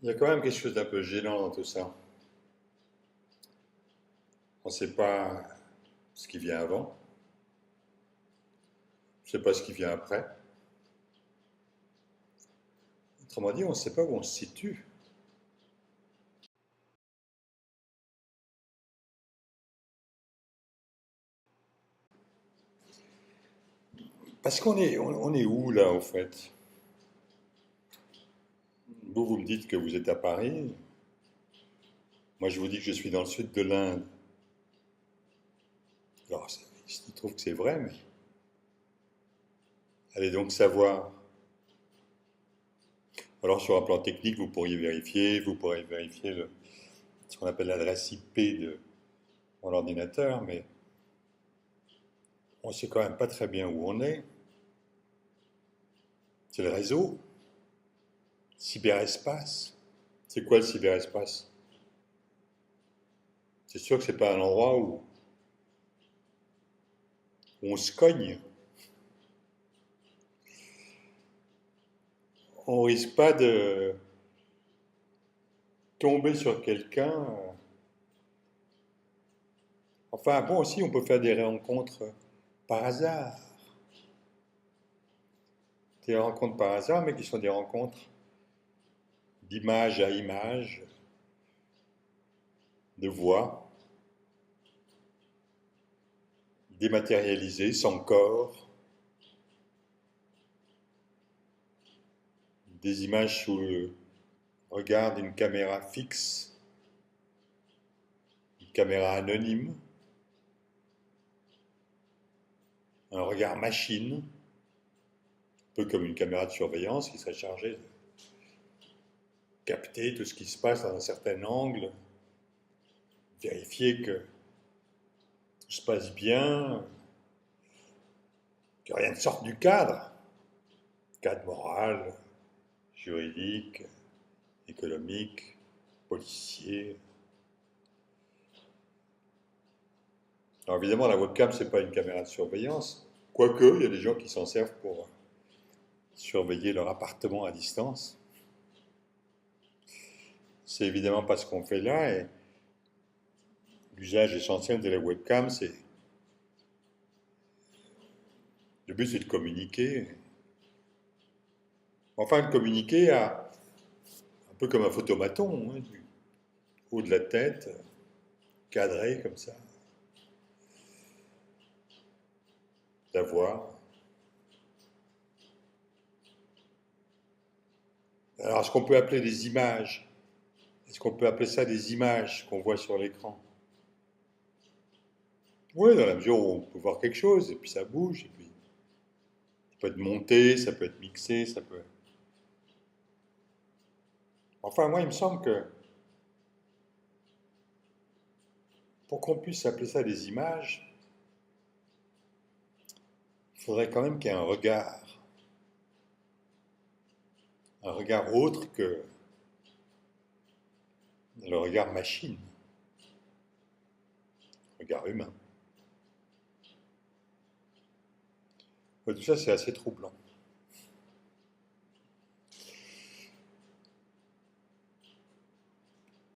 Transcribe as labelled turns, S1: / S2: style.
S1: Il y a quand même quelque chose d'un peu gênant dans tout ça. On ne sait pas ce qui vient avant, on ne sait pas ce qui vient après. Autrement dit, on ne sait pas où on se situe. Parce qu'on est où là, au fait? Vous me dites que vous êtes à Paris. Moi, je vous dis que je suis dans le sud de l'Inde. Alors, il trouve que c'est vrai, mais allez donc savoir. Alors, sur un plan technique, vous pourriez vérifier ce qu'on appelle l'adresse IP de mon ordinateur, mais on ne sait quand même pas très bien où on est. C'est le réseau, cyberespace. C'est quoi le cyberespace? C'est sûr que c'est pas un endroit où on se cogne. On risque pas de tomber sur quelqu'un. Enfin, bon, aussi, on peut faire des rencontres par hasard. Des rencontres par hasard, mais qui sont des rencontres d'image à image, de voix, dématérialisées, sans corps, des images sous le regard d'une caméra fixe, une caméra anonyme, un regard machine, un peu comme une caméra de surveillance qui serait chargée de capter tout ce qui se passe dans un certain angle, vérifier que tout se passe bien, que rien ne sorte du cadre moral, juridique, économique, policier. Alors évidemment, la webcam, c'est pas une caméra de surveillance, quoique il y a des gens qui s'en servent pour surveiller leur appartement à distance. C'est évidemment pas ce qu'on fait là, et l'usage essentiel de la webcam, c'est le but, c'est de communiquer. Enfin, de communiquer un peu comme un photomaton, hein, du haut de la tête, cadré comme ça, d'avoir. Alors, est-ce qu'on peut appeler des images? Est-ce qu'on peut appeler ça des images qu'on voit sur l'écran? Oui, dans la mesure où on peut voir quelque chose, et puis ça bouge, et puis ça peut être monté, ça peut être mixé, ça peut... Enfin, moi, il me semble que pour qu'on puisse appeler ça des images, il faudrait quand même qu'il y ait un regard autre que le regard machine, le regard humain. Ouais, tout ça, c'est assez troublant.